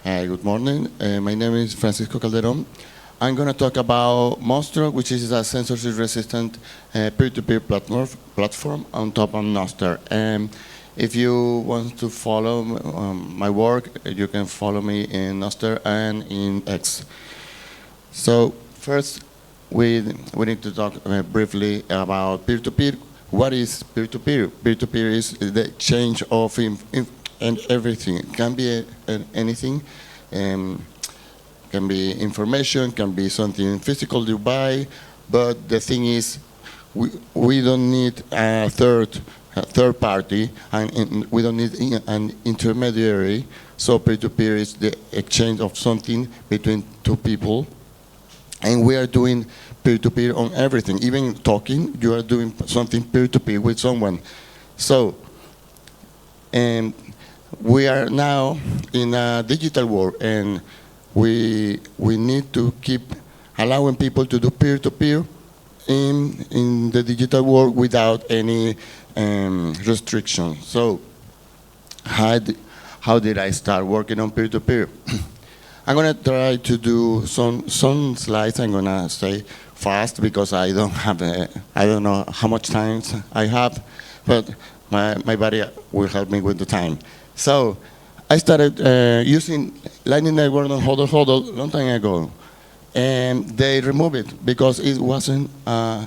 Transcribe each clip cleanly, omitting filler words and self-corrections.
Good morning. My name is Francisco Calderon. I'm going to talk about Mostro, which is a censorship-resistant peer-to-peer platform on top of Nostr. If you want to follow my work, you can follow me in Nostr and in X. So first, we need to talk briefly about peer-to-peer. What is peer-to-peer? Peer-to-peer is the exchange of and everything. It can be anything. Can be information, can be something physical you buy, but the thing is, we don't need a third party, and we don't need an intermediary. So peer-to-peer is the exchange of something between two people, and we are doing peer-to-peer on everything. Even talking, you are doing something peer-to-peer with someone. So, we are now in a digital world, and we need to keep allowing people to do peer-to-peer in the digital world without any restrictions. So how did I start working on peer-to-peer? I'm going to try to do some slides. I'm going to say fast because I don't know how much time I have, but my body will help me with the time. So I started using Lightning Network on Hodl a long time ago, and they removed it because it wasn't.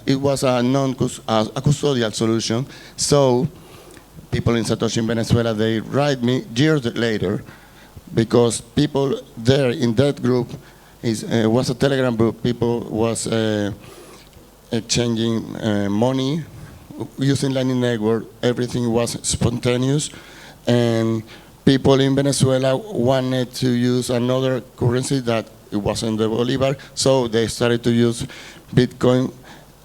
It was a custodial solution. So people in Satoshi in Venezuela, they write me years later because people there in that group was a Telegram group. People was exchanging money using Lightning Network. Everything was spontaneous. And people in Venezuela wanted to use another currency that it wasn't the Bolivar, so they started to use Bitcoin,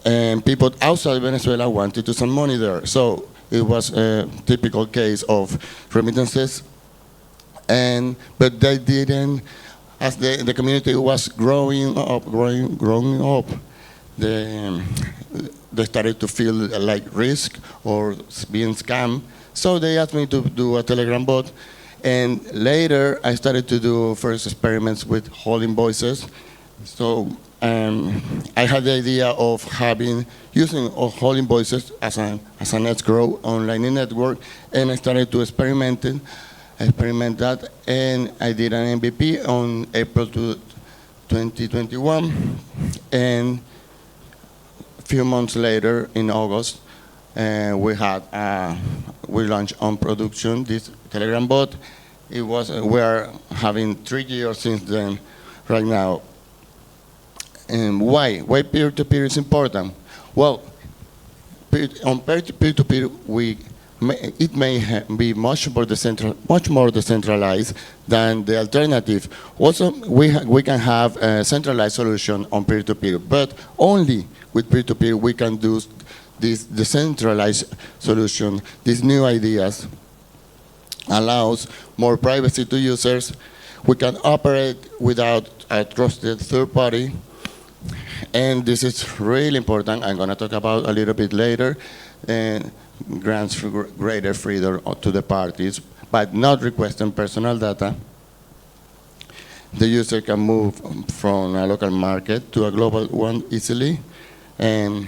and people outside Venezuela wanted to send money there. So it was a typical case of remittances, but they didn't, as the community was growing up, they started to feel like risk or being scammed. So they asked me to do a Telegram bot, and later I started to do first experiments with holding voices. So I had the idea of using holding voices as an escrow on Lightning Network, and I started to experiment that, and I did an MVP on April 2021, and a few months later, in August, we launched on production this Telegram bot. We are having 3 years since then, right now. And why peer-to-peer is important? Well, on peer-to-peer, it may be much more decentralized than the alternative. Also, we can have a centralized solution on peer-to-peer, but only with peer-to-peer we can do this decentralized solution. These new ideas allows more privacy to users. We can operate without a trusted third party, and this is really important. I'm going to talk about a little bit later. And grants greater freedom to the parties, but not requesting personal data. The user can move from a local market to a global one easily, and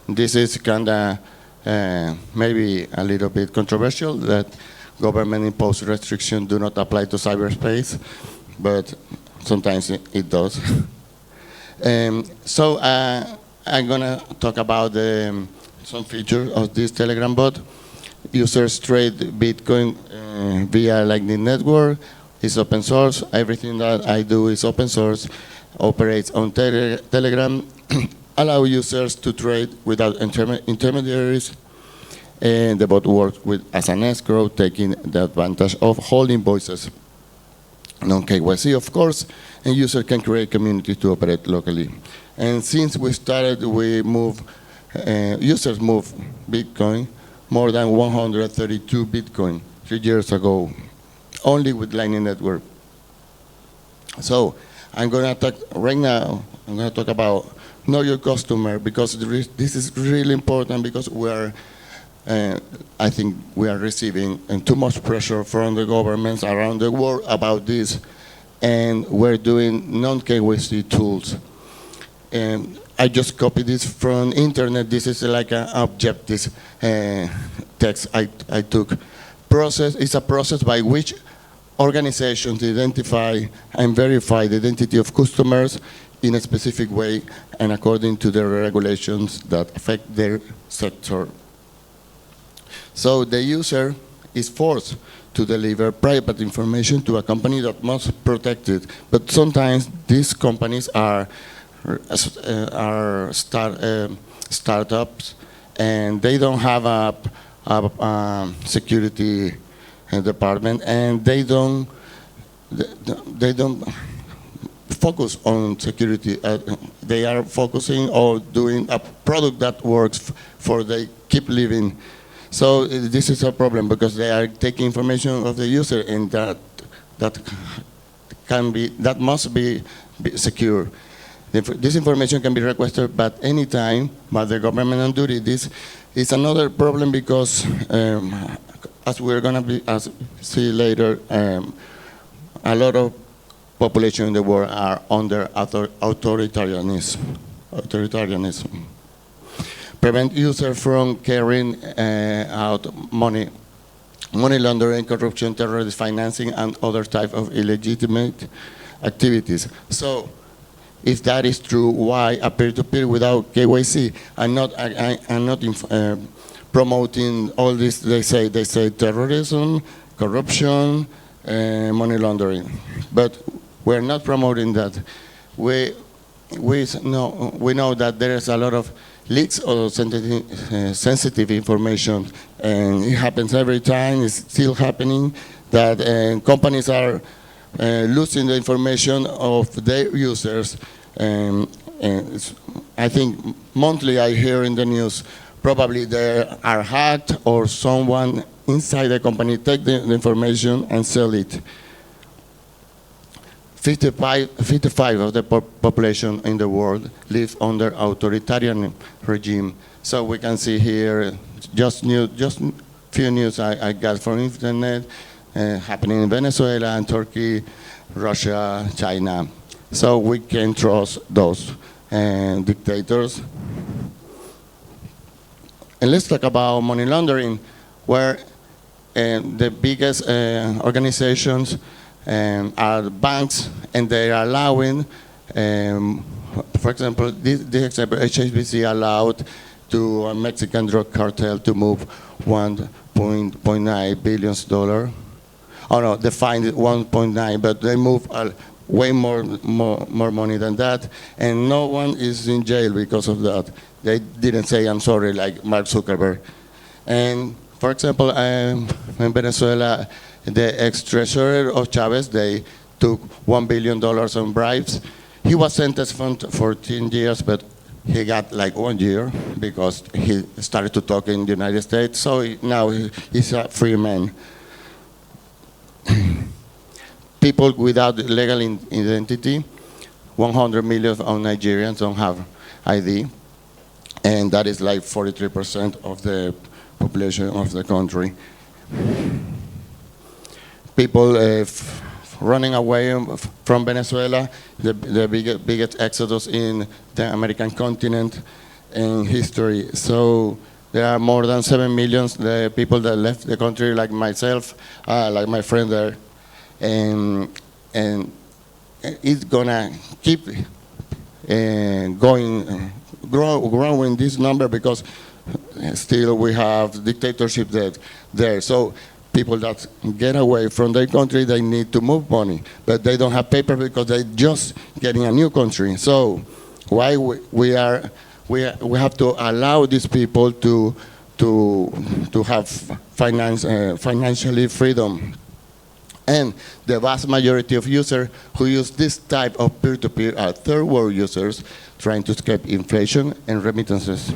this is kind of maybe a little bit controversial that government-imposed restrictions do not apply to cyberspace, but sometimes it does. So I'm going to talk about some features of this Telegram bot. Users trade Bitcoin via Lightning Network. It's open source. Everything that I do is open source. Operates on Telegram. Allow users to trade without intermediaries, and the bot works as an escrow, taking the advantage of holding voices. Non-KYC, of course, and users can create communities to operate locally. And since we started, users move Bitcoin, more than 132 Bitcoin 3 years ago, only with Lightning Network. So I'm going to talk right now. I'm going to talk about know your customer, because this is really important, because I think we are receiving too much pressure from the governments around the world about this. and we're doing non-KYC tools. And I just copied this from internet. This is like an objective text I took. Process is a process by which organizations identify and verify the identity of customers in a specific way and according to the regulations that affect their sector. So the user is forced to deliver private information to a company that must protect it. But sometimes these companies are startups, and they don't have a security department, and they don't focus on security. They are focusing on doing a product that works for they keep living. So this is a problem because they are taking information of the user, and that must be secure. This information can be requested at any time by the government on duty. This is another problem because, as we're going to see later, a lot of population in the world are under authoritarianism. Prevent users from carrying out money laundering, corruption, terrorist financing, and other type of illegitimate activities. So, if that is true, why a peer-to-peer without KYC? I'm not promoting all this. They say terrorism, corruption, money laundering, but we're not promoting that. We know that there is a lot of leaks of sensitive information, and it happens every time. It's still happening that companies are losing the information of their users. And I think monthly I hear in the news, probably they are hacked or someone inside the company take the information and sell it. 55 of the population in the world live under authoritarian regime. So we can see here just few news I got from internet happening in Venezuela and Turkey, Russia, China. So we can trust those dictators. And let's talk about money laundering, where the biggest organizations are banks, and they are allowing, for example, this example, HSBC allowed to a Mexican drug cartel to move $1.9 billion. Oh no, they find it 1.9, but they move way more money than that, and no one is in jail because of that. They didn't say I'm sorry like Mark Zuckerberg. And for example, in Venezuela, the ex-treasurer of Chavez, they took $1 billion on bribes. He was sentenced for 14 years, but he got like 1 year because he started to talk in the United States. So now he's a free man. People without legal identity, 100 million of Nigerians don't have ID, and that is like 43% of the population of the country. People running away from Venezuela, the biggest exodus in the American continent in history. So there are more than 7 million the people that left the country, like myself, like my friend there, and it's gonna keep growing this number because still we have dictatorship there. So people that get away from their country, they need to move money, but they don't have paper because they're just getting a new country. So why we have to allow these people to have financially freedom. And the vast majority of users who use this type of peer-to-peer are third world users trying to escape inflation and remittances.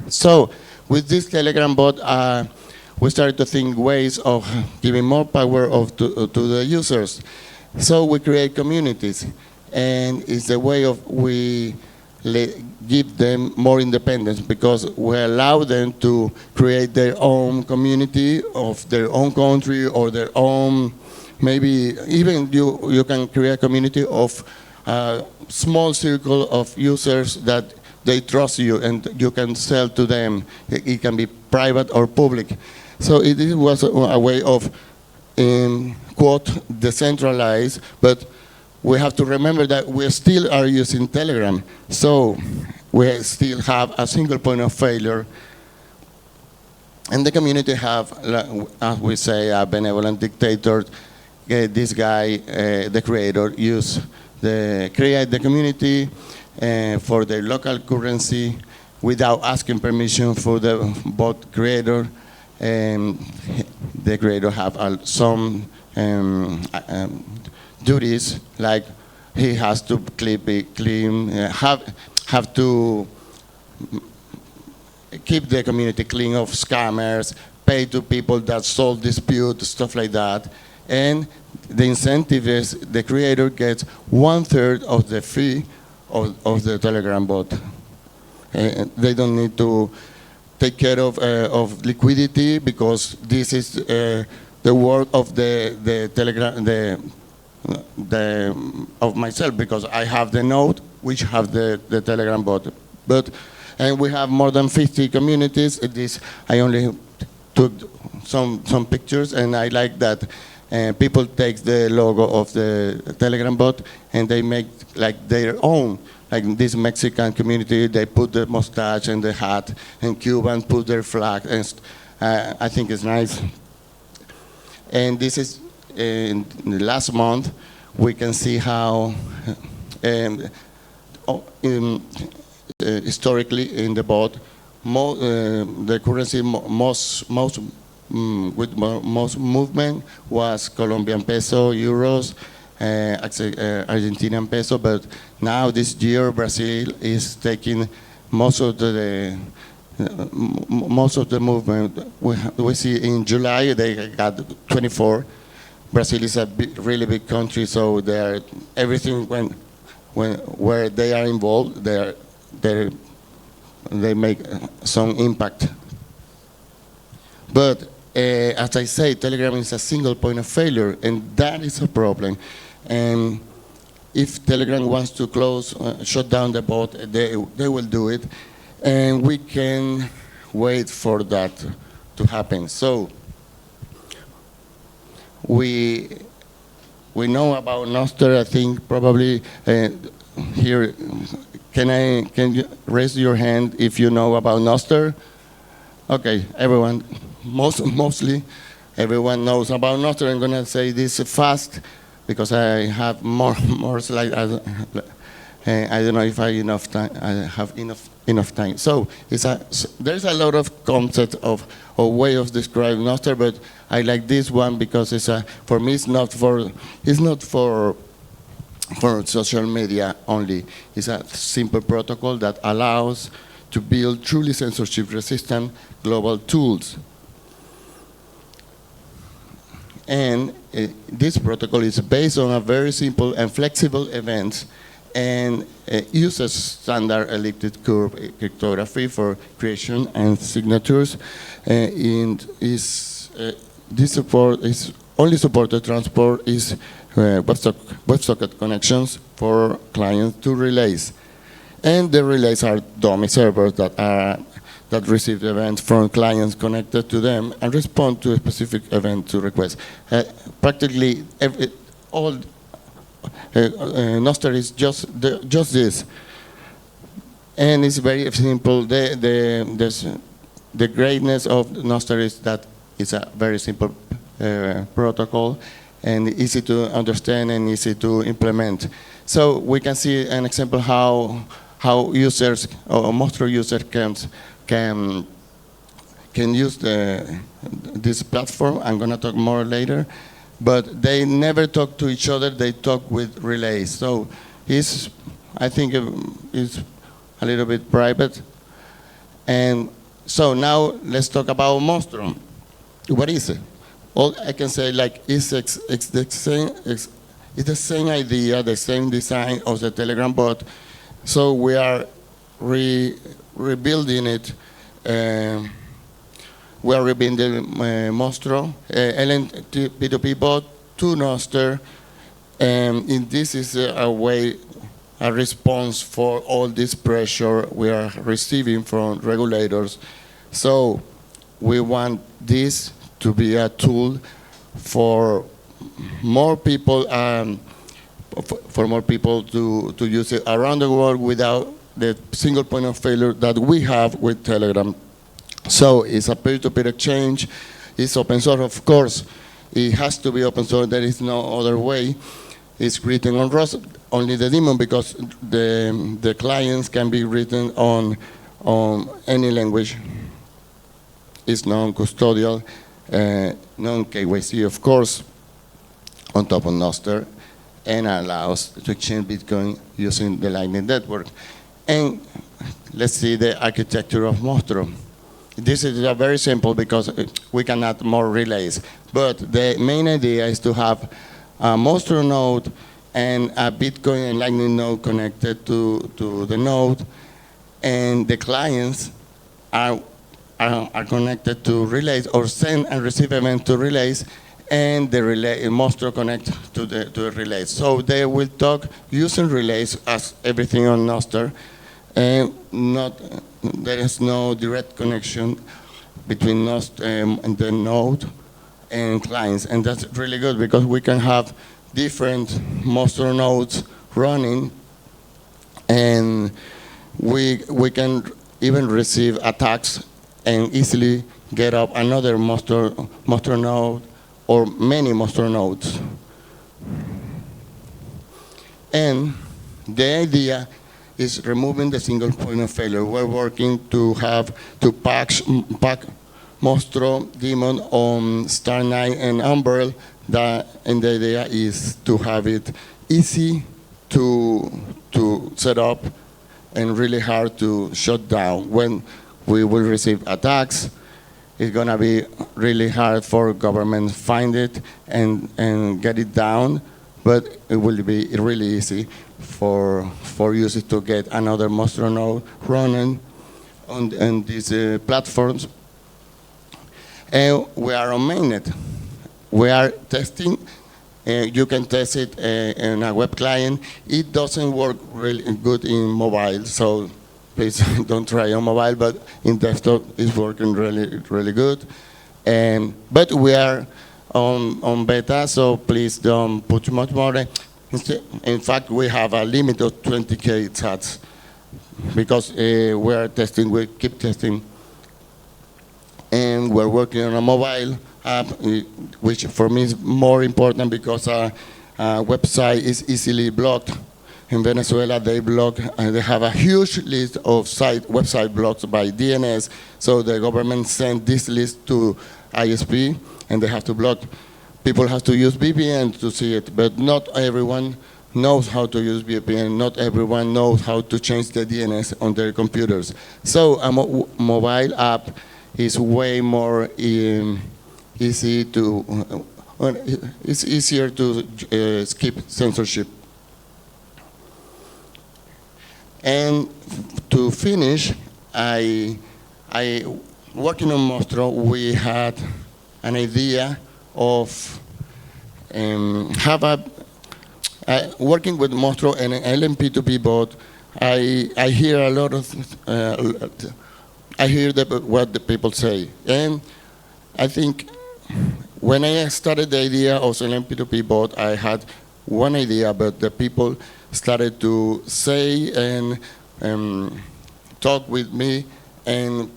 So with this Telegram bot, we started to think ways of giving more power to the users. So we create communities, and it's a way of we give them more independence because we allow them to create their own community of their own country or their own maybe even you can create a community of a small circle of users that they trust you and you can sell to them. It can be private or public. So it was a way of, quote, decentralized, but we have to remember that we still are using Telegram. So we still have a single point of failure. And the community have, as we say, a benevolent dictator. This guy, the creator, create the community for the local currency without asking permission for the bot creator. The creator have some duties, like he has to have to keep the community clean of scammers, pay to people that solve disputes, stuff like that. And the incentive is the creator gets 1/3 of the fee of the Telegram bot. They don't need to take care of liquidity because this is the work of the Telegram, of myself, because I have the node which have the Telegram bot. And we have more than 50 communities. I only took some pictures, and I like that people take the logo of the Telegram bot and they make like their own. Like this Mexican community, they put the mustache and the hat, and Cuban put their flag, and I think it's nice. And this is in the last month, we can see how historically in the bot, the currency with most movement was Colombian peso, euros, Argentinian peso, but now this year Brazil is taking most of the movement. We see in July they got 24. Brazil is a really big country, so everything where they are involved, they make some impact. But as I say, Telegram is a single point of failure, and that is a problem. And if Telegram wants to shut down the bot, they will do it, and we can wait for that to happen. So we know about Nostr. I think probably here. Can you raise your hand if you know about Nostr? Okay, everyone, mostly everyone knows about Nostr. I'm gonna say this fast because I have more slides. I don't know if I have enough time. So there's a lot of concept of way of describing Nostr, but I like this one because for me it's not for social media only. It's a simple protocol that allows to build truly censorship-resistant global tools. And this protocol is based on a very simple and flexible events and uses standard elliptic curve cryptography for creation and signatures. This support is only supported transport is WebSocket connections for clients to relays. And the relays are dummy servers that receive events from clients connected to them and respond to a specific event to request. Practically all Nostr is just this, and it's very simple. The greatness of Nostr is that it's a very simple protocol and easy to understand and easy to implement. So we can see an example how users or Mostro users can use this platform. I'm going to talk more later. But they never talk to each other, they talk with relays. So I think it's a little bit private. And so now let's talk about Mostro. What is it? All I can say, like, it's the same idea, the same design of the Telegram bot. So we are rebuilding it. We are rebuilding Mostro, LNP2P bot to Nostr, and this is a response for all this pressure we are receiving from regulators. So we want this to be a tool for more people, to use it around the world without the single point of failure that we have with Telegram. So it's a peer-to-peer exchange. It's open source, of course. It has to be open source. There is no other way. It's written on Rust, only the daemon, because the clients can be written on any language. It's non-custodial, non-KYC, of course, on top of Nostr, and allows to exchange Bitcoin using the Lightning Network. And let's see the architecture of Mostro. This is very simple because we can add more relays. But the main idea is to have a Mostro node and a Bitcoin and Lightning node connected to the node, and the clients are connected to relays or send and receive events to relays, and the relay Mostro connect to the relays. So they will talk using relays as everything on Nostr, and there is no direct connection between Nostr and the node and clients, and that's really good because we can have different Mostro nodes running, and we can even receive attacks and easily get up another Mostro node or many Mostro nodes. And the idea is removing the single point of failure. We're working to pack Mostro daemon on Star 9 and Umbrel, and the idea is to have it easy to set up and really hard to shut down. When we will receive attacks, it's gonna be really hard for government to find it and get it down, but it will be really easy for users to get another Mostro node running on these platforms. And we are on mainnet. We are testing. You can test it in a web client. It doesn't work really good in mobile, so please don't try on mobile, but in desktop it's working really good. But we are on beta, so please don't put too much more. In fact, we have a limit of 20K sats because we are testing, we keep testing. And we're working on a mobile app, which for me is more important because our website is easily blocked. In Venezuela, they have a huge list of website blocks by DNS, so the government sent this list to ISP, and they have to block. People have to use VPN to see it, but not everyone knows how to use VPN. Not everyone knows how to change the DNS on their computers. So a mobile app is way more easy to, it's easier to skip censorship. And to finish, working on Mostro, we had an idea of working with Mostro and an LMP2P bot. I hear a lot of, I hear what the people say. And I think when I started the idea of LMP2P bot, I had one idea, but the people started to say and talk with me and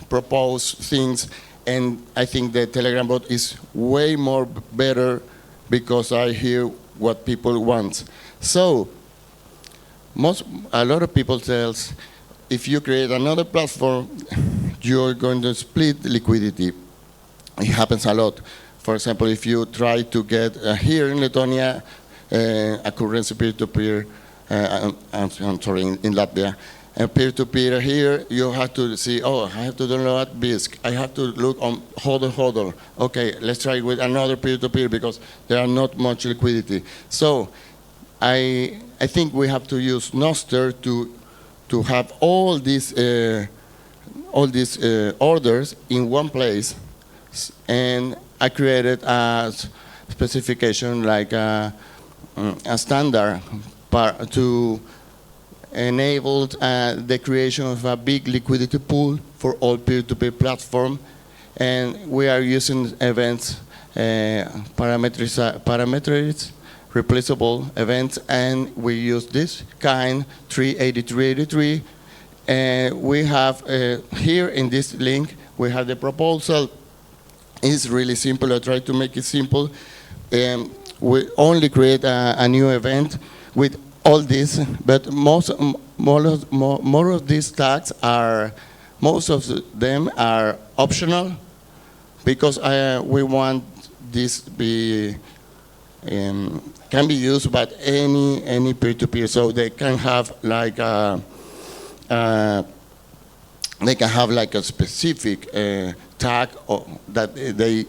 propose things, and I think the Telegram bot is way more better because I hear what people want. So a lot of people tells, if you create another platform, you're going to split liquidity. It happens a lot. For example, if you try to get here in Lithuania a currency peer-to-peer, I'm sorry, in Latvia, and peer-to-peer here, you have to see, oh, I have to download BISC. I have to look on hodl. Okay, let's try with another peer-to-peer because there are not much liquidity. So I think we have to use Nostr to have all these orders in one place. And I created a specification like a standard to enable the creation of a big liquidity pool for all peer-to-peer platform. And we are using events, parameters, replaceable events, and we use this kind 38383. And we have here in this link, we have the proposal. It's really simple. I try to make it simple. We only create a new event with all this, but more of these tags most of them are optional, because we want this be can be used by any peer-to-peer, so they can have like a specific tag that they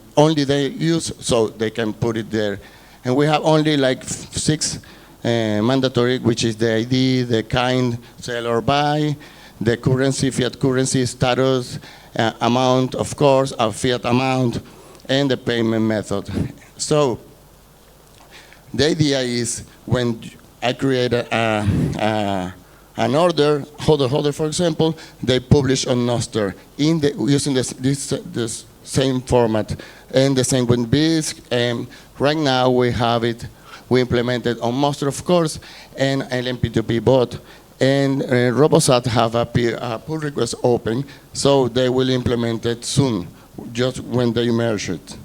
use, so they can put it there. And we have only like 6 mandatory, which is the ID, the kind, sell or buy, the currency, fiat currency, status, amount, of course, a fiat amount, and the payment method. So the idea is when I create an order, holder, for example, they publish on Nostr using this same format, and the same with BISC. Right now we have it. We implemented on Mostro, of course, and LMP2P bot. And RoboSat have a pull request open, so they will implement it soon, just when they merge it.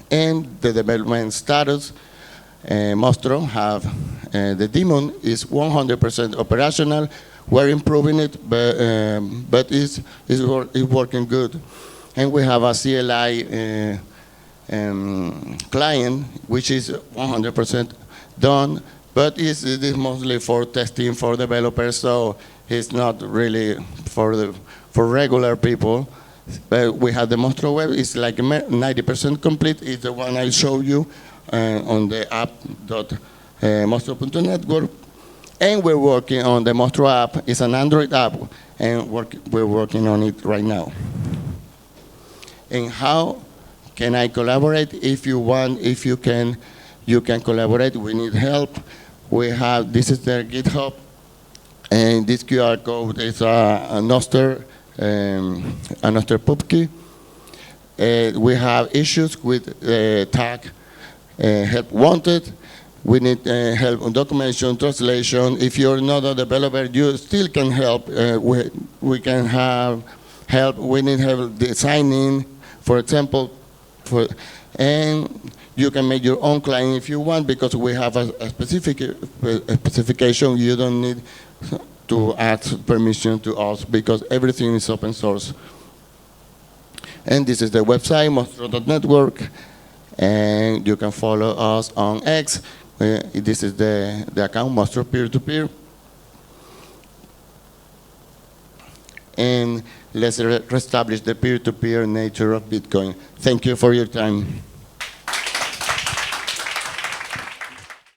And the development status, Mostro have, the daemon is 100% operational. We're improving it, but it's working good. And we have a CLI client, which is 100% done, but it's mostly for testing for developers, so it's not really for regular people. But we have the Mostro web, it's like 90% complete. It's the one I showed you on the app.mostro.network. And we're working on the Mostro app. It's an Android app, and we're working on it right now. And how can I collaborate? If you want, if you can collaborate. We need help. We have, this is their GitHub, and this QR code is a Nostr pub key. We have issues with tag help wanted. We need help on documentation, translation. If you're not a developer, you still can help. We can have help. We need help designing, for example, and you can make your own client if you want, because we have a specification. You don't need to ask permission to us, because everything is open source. And this is the website, Mostro.network, and you can follow us on X. This is the account, Mostro Peer-to-Peer. And let's reestablish the peer-to-peer nature of Bitcoin. Thank you for your time.